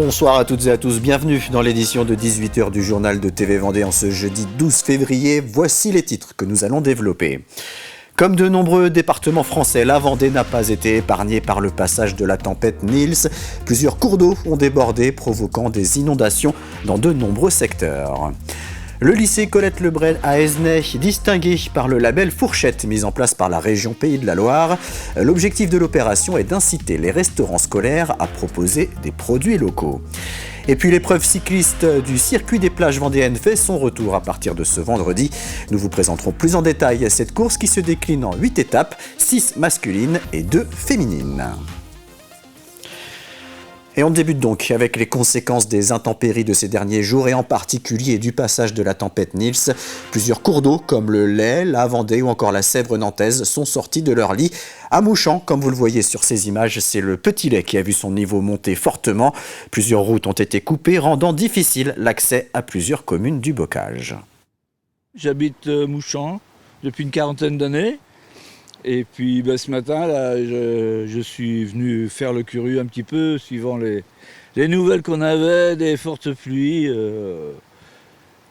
Bonsoir à toutes et à tous, bienvenue dans l'édition de 18h du journal de TV Vendée en ce jeudi 12 février. Voici les titres que nous allons développer. Comme de nombreux départements français, la Vendée n'a pas été épargnée par le passage de la tempête Nils. Plusieurs cours d'eau ont débordé, provoquant des inondations dans de nombreux secteurs. Le lycée Colette Lebret à Aisnay, distingué par le label Fourchette mis en place par la région Pays de la Loire. L'objectif de l'opération est d'inciter les restaurants scolaires à proposer des produits locaux. Et puis l'épreuve cycliste du circuit des plages vendéennes fait son retour à partir de ce vendredi. Nous vous présenterons plus en détail cette course qui se décline en 8 étapes, 6 masculines et 2 féminines. Et on débute donc avec les conséquences des intempéries de ces derniers jours et en particulier du passage de la tempête Nils. Plusieurs cours d'eau comme le Lay, la Vendée ou encore la Sèvre nantaise sont sortis de leur lit. À Mouchamps, comme vous le voyez sur ces images, c'est le Petit Lay qui a vu son niveau monter fortement. Plusieurs routes ont été coupées, rendant difficile l'accès à plusieurs communes du bocage. J'habite Mouchamps depuis une quarantaine d'années. Et puis ce matin, là, je suis venu faire le curieux un petit peu, suivant les nouvelles qu'on avait des fortes pluies.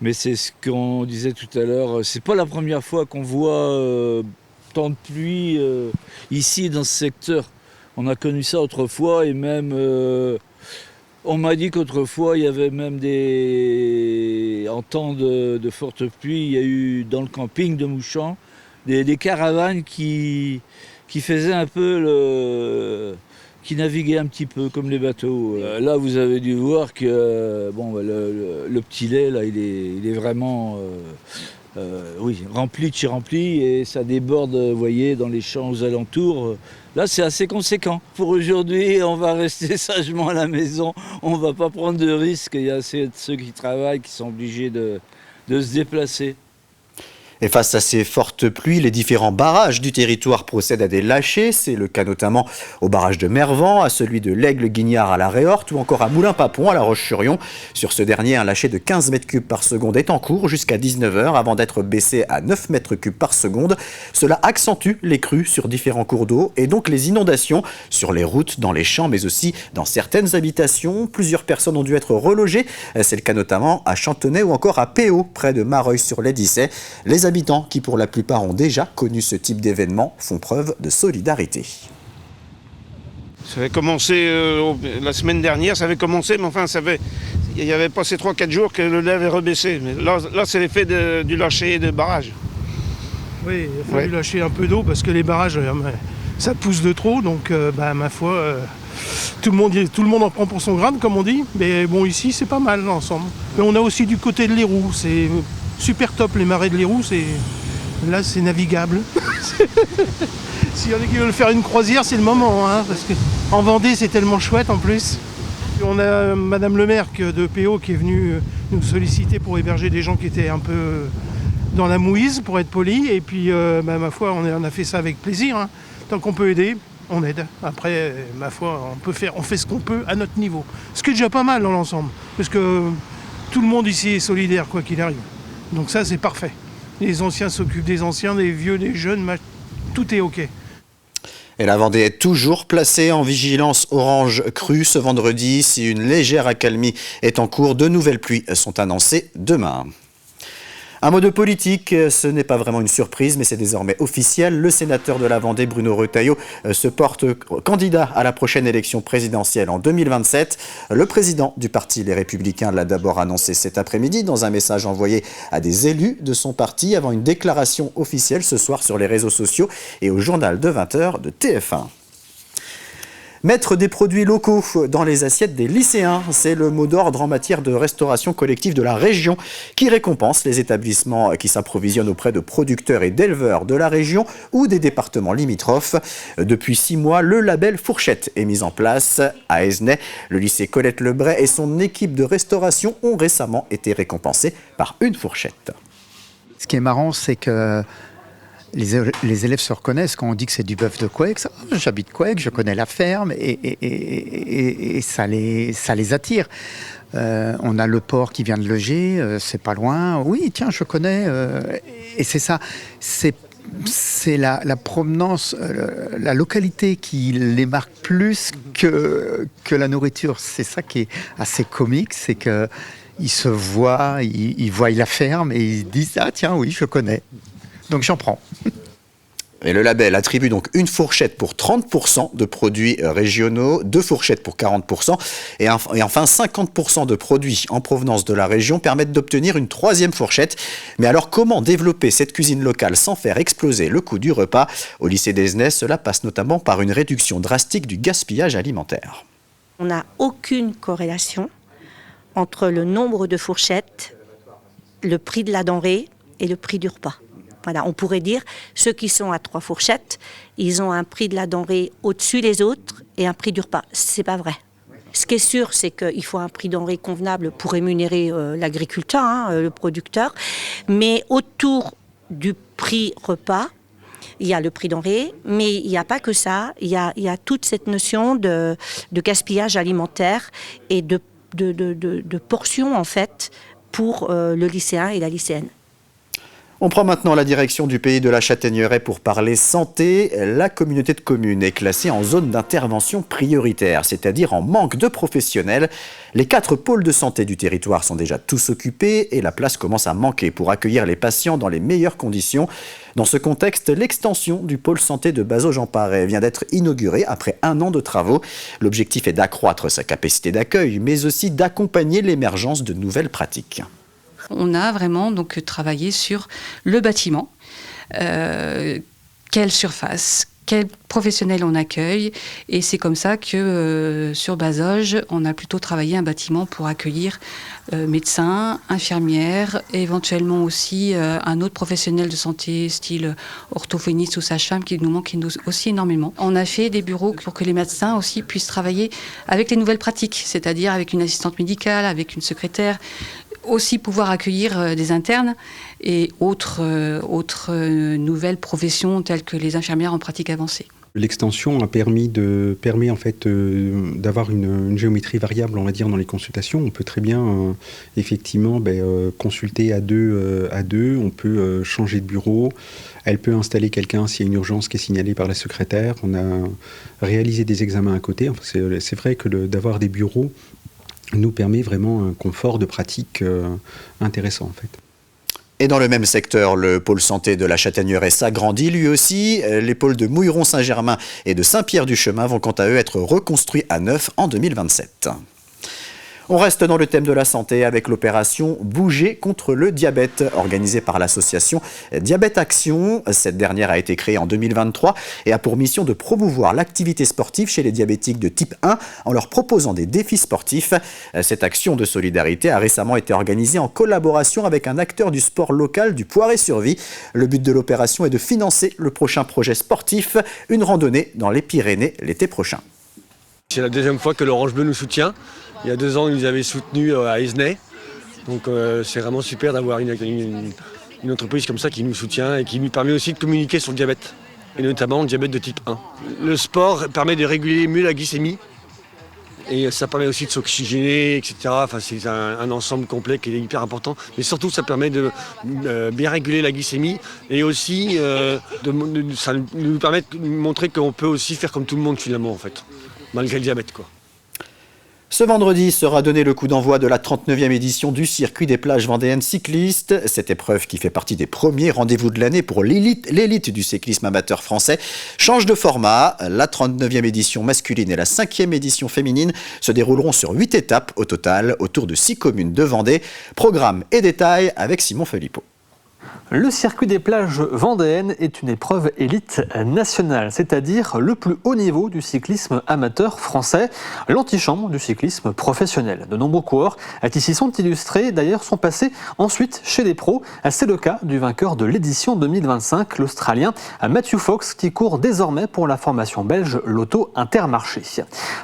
Mais c'est ce qu'on disait tout à l'heure, c'est pas la première fois qu'on voit tant de pluie ici dans ce secteur. On a connu ça autrefois et même on m'a dit qu'autrefois il y avait même en temps de fortes pluies, il y a eu dans le camping de Mouchamps des caravanes qui faisaient un peu qui naviguaient un petit peu comme les bateaux. Là, vous avez dû voir que le Petit Lay, là, il est vraiment rempli de chez rempli et ça déborde, vous voyez, dans les champs aux alentours. Là, c'est assez conséquent. Pour aujourd'hui, on va rester sagement à la maison. On ne va pas prendre de risques. Il y a assez de ceux qui travaillent qui sont obligés de se déplacer. Et face à ces fortes pluies, les différents barrages du territoire procèdent à des lâchers. C'est le cas notamment au barrage de Mervan, à celui de l'Aigle-Guignard à la Réorte ou encore à Moulins-Papon à la Roche-sur-Yon. Sur ce dernier, un lâcher de 15 mètres cubes par seconde est en cours jusqu'à 19h avant d'être baissé à 9 mètres cubes par seconde. Cela accentue les crues sur différents cours d'eau et donc les inondations sur les routes, dans les champs, mais aussi dans certaines habitations. Plusieurs personnes ont dû être relogées. C'est le cas notamment à Chantenay ou encore à Péau, près de Mareuil-sur-l'Édisset. Les habitants, qui pour la plupart ont déjà connu ce type d'événement, font preuve de solidarité. Ça avait commencé la semaine dernière, ça avait commencé, mais enfin, il n'y avait pas ces 3-4 jours que le lait avait rebaissé. Mais là c'est l'effet du lâcher des barrages. Oui, il a fallu lâcher un peu d'eau parce que les barrages, ça pousse de trop, donc ma foi, tout le monde en prend pour son grade, comme on dit. Mais bon, ici, c'est pas mal l'ensemble. Mais on a aussi du côté de l'Héroux, c'est super top, les marais de l'Héroux, là c'est navigable. S'il y en a qui veulent faire une croisière, c'est le moment, hein, parce qu'en Vendée c'est tellement chouette en plus. On a Madame le maire de Péau qui est venue nous solliciter pour héberger des gens qui étaient un peu dans la mouise, pour être poli, et puis ma foi on a fait ça avec plaisir, hein. Tant qu'on peut aider, on aide. Après, ma foi, on fait ce qu'on peut à notre niveau. Ce qui est déjà pas mal dans l'ensemble, parce que tout le monde ici est solidaire, quoi qu'il arrive. Donc ça, c'est parfait. Les anciens s'occupent des anciens, des vieux, des jeunes, tout est OK. Et la Vendée est toujours placée en vigilance orange crue ce vendredi. Si une légère accalmie est en cours, de nouvelles pluies sont annoncées demain. Un mot de politique, ce n'est pas vraiment une surprise, mais c'est désormais officiel. Le sénateur de la Vendée, Bruno Retailleau, se porte candidat à la prochaine élection présidentielle en 2027. Le président du parti Les Républicains l'a d'abord annoncé cet après-midi dans un message envoyé à des élus de son parti avant une déclaration officielle ce soir sur les réseaux sociaux et au journal de 20h de TF1. Mettre des produits locaux dans les assiettes des lycéens, c'est le mot d'ordre en matière de restauration collective de la région qui récompense les établissements qui s'approvisionnent auprès de producteurs et d'éleveurs de la région ou des départements limitrophes. Depuis 6 mois, le label Fourchette est mis en place à Aisnay. Le lycée Colette Lebret et son équipe de restauration ont récemment été récompensés par une fourchette. Ce qui est marrant, c'est que les élèves se reconnaissent quand on dit que c'est du bœuf de Couëc. J'habite Couëc, je connais la ferme et ça les attire. On a le port qui vient de Leger, c'est pas loin. Oui, tiens, je connais. Et c'est ça. C'est c'est la provenance, la localité qui les marque plus que la nourriture. C'est ça qui est assez comique, c'est qu'ils se voient, ils voient la ferme et ils disent « Ah tiens, oui, je connais ». Donc j'en prends. Et le label attribue donc une fourchette pour 30% de produits régionaux, 2 fourchettes pour 40%, et enfin 50% de produits en provenance de la région permettent d'obtenir une 3e fourchette. Mais alors comment développer cette cuisine locale sans faire exploser le coût du repas? Au lycée d'Esnay, cela passe notamment par une réduction drastique du gaspillage alimentaire. On n'a aucune corrélation entre le nombre de fourchettes, le prix de la denrée et le prix du repas. Voilà, on pourrait dire, ceux qui sont à 3 fourchettes, ils ont un prix de la denrée au-dessus des autres et un prix du repas. C'est pas vrai. Ce qui est sûr, c'est qu'il faut un prix denrée convenable pour rémunérer l'agriculteur, le producteur. Mais autour du prix repas, il y a le prix denrée, mais il n'y a pas que ça. Il y a toute cette notion de gaspillage alimentaire et de portions, en fait, pour le lycéen et la lycéenne. On prend maintenant la direction du pays de la Châtaigneraie pour parler santé. La communauté de communes est classée en zone d'intervention prioritaire, c'est-à-dire en manque de professionnels. Les 4 pôles de santé du territoire sont déjà tous occupés et la place commence à manquer pour accueillir les patients dans les meilleures conditions. Dans ce contexte, l'extension du pôle santé de Bazos-Jean-Paret vient d'être inaugurée après 1 an de travaux. L'objectif est d'accroître sa capacité d'accueil, mais aussi d'accompagner l'émergence de nouvelles pratiques. On a vraiment donc travaillé sur le bâtiment, quelle surface, quels professionnels on accueille, et c'est comme ça que sur Bazoges, on a plutôt travaillé un bâtiment pour accueillir médecins, infirmières, et éventuellement aussi un autre professionnel de santé style orthophoniste ou sage-femme qui nous manque aussi énormément. On a fait des bureaux pour que les médecins aussi puissent travailler avec les nouvelles pratiques, c'est-à-dire avec une assistante médicale, avec une secrétaire, aussi pouvoir accueillir des internes et autres nouvelles professions telles que les infirmières en pratique avancée. L'extension permet en fait d'avoir une géométrie variable, on va dire, dans les consultations. On peut très bien effectivement consulter à deux. On peut changer de bureau. Elle peut installer quelqu'un s'il y a une urgence qui est signalée par la secrétaire. On a réalisé des examens à côté. Enfin, c'est vrai que d'avoir des bureaux nous permet vraiment un confort de pratique intéressant en fait. Et dans le même secteur, le pôle santé de la Châtaigneraie s'agrandit lui aussi. Les pôles de Mouilleron-Saint-Germain et de Saint-Pierre-du-Chemin vont quant à eux être reconstruits à neuf en 2027. On reste dans le thème de la santé avec l'opération Bouger contre le diabète organisée par l'association Diabète Action. Cette dernière a été créée en 2023 et a pour mission de promouvoir l'activité sportive chez les diabétiques de type 1 en leur proposant des défis sportifs. Cette action de solidarité a récemment été organisée en collaboration avec un acteur du sport local du Poiré-sur-Vie. Le but de l'opération est de financer le prochain projet sportif, une randonnée dans les Pyrénées l'été prochain. C'est la 2e fois que l'Orange Bleu nous soutient. Il y a 2 ans, ils nous avaient soutenus à Esnay. Donc c'est vraiment super d'avoir une entreprise comme ça qui nous soutient et qui nous permet aussi de communiquer sur le diabète, et notamment le diabète de type 1. Le sport permet de réguler mieux la glycémie et ça permet aussi de s'oxygéner, etc. Enfin, c'est un ensemble complet qui est hyper important. Mais surtout, ça permet de bien réguler la glycémie et aussi ça nous permet de montrer qu'on peut aussi faire comme tout le monde finalement, en fait, malgré le diabète, quoi. Ce vendredi sera donné le coup d'envoi de la 39e édition du circuit des plages vendéennes cyclistes. Cette épreuve, qui fait partie des premiers rendez-vous de l'année pour l'élite du cyclisme amateur français, change de format. La 39e édition masculine et la 5e édition féminine se dérouleront sur 8 étapes au total, autour de 6 communes de Vendée. Programme et détails avec Simon Philippot. Le circuit des plages vendéennes est une épreuve élite nationale, c'est-à-dire le plus haut niveau du cyclisme amateur français, l'antichambre du cyclisme professionnel. De nombreux coureurs qui s'y sont illustrés, d'ailleurs, sont passés ensuite chez les pros. C'est le cas du vainqueur de l'édition 2025, l'Australien Matthew Fox, qui court désormais pour la formation belge Lotto Intermarché.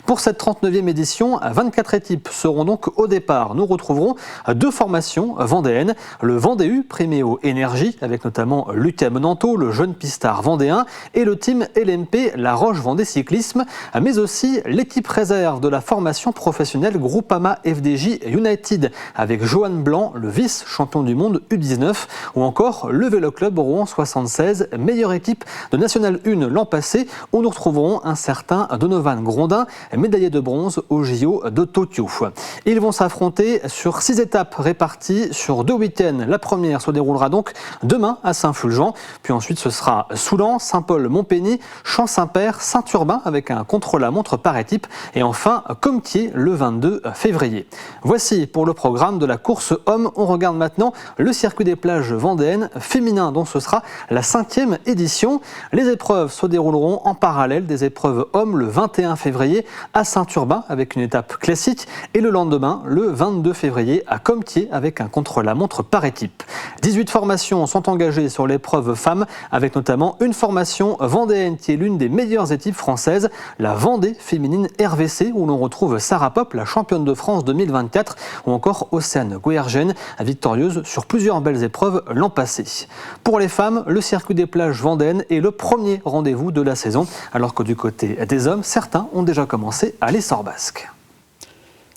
Pour cette 39e édition, 24 équipes seront donc au départ. Nous retrouverons 2 formations vendéennes, le Vendée U Priméo Énergie, avec notamment Lucas Menanto, le jeune pistard vendéen, et le team LMP La Roche-Vendée Cyclisme, mais aussi l'équipe réserve de la formation professionnelle Groupama FDJ United, avec Johan Blanc, le vice-champion du monde U19, ou encore le Vélo Club Rouen 76, meilleure équipe de National 1 l'an passé, où nous retrouverons un certain Donovan Grondin, médaillé de bronze au JO de Tokyo. Ils vont s'affronter sur 6 étapes réparties sur 2 week-ends. La première se déroulera donc demain à Saint-Fulgent, puis ensuite ce sera Soulan, Saint-Paul-Montpény, Champ-Saint-Père, Saint-Urbain avec un contre-la-montre par équipe et enfin Comtier le 22 février. Voici pour le programme de la course homme. On regarde maintenant le circuit des plages vendéennes féminin dont ce sera la 5e édition. Les épreuves se dérouleront en parallèle des épreuves hommes le 21 février à Saint-Urbain avec une étape classique et le lendemain, le 22 février à Comtier avec un contre-la-montre par équipe. 18 formations sont engagées sur l'épreuve femmes avec notamment une formation vendéenne qui est l'une des meilleures équipes françaises, la Vendée féminine RVC où l'on retrouve Sarah Pop, la championne de France 2024 ou encore Océane Guergen, victorieuse sur plusieurs belles épreuves l'an passé. Pour les femmes, le circuit des plages vendéennes est le premier rendez-vous de la saison alors que du côté des hommes, certains ont déjà commencé à l'essor basque.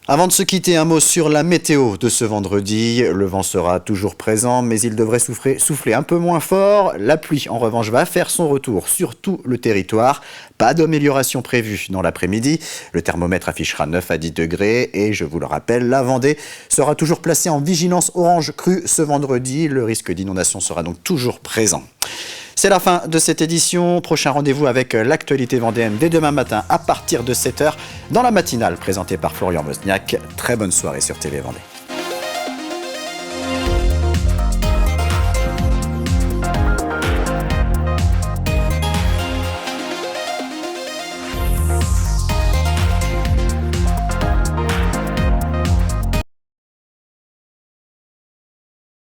Avant de se quitter, un mot sur la météo de ce vendredi. Le vent sera toujours présent, mais il devrait souffler un peu moins fort. La pluie, en revanche, va faire son retour sur tout le territoire. Pas d'amélioration prévue dans l'après-midi. Le thermomètre affichera 9 à 10 degrés. Et je vous le rappelle, la Vendée sera toujours placée en vigilance orange crue ce vendredi. Le risque d'inondation sera donc toujours présent. C'est la fin de cette édition. Prochain rendez-vous avec l'actualité vendéenne dès demain matin à partir de 7h dans la matinale présentée par Florian Wozniak. Très bonne soirée sur TV Vendée.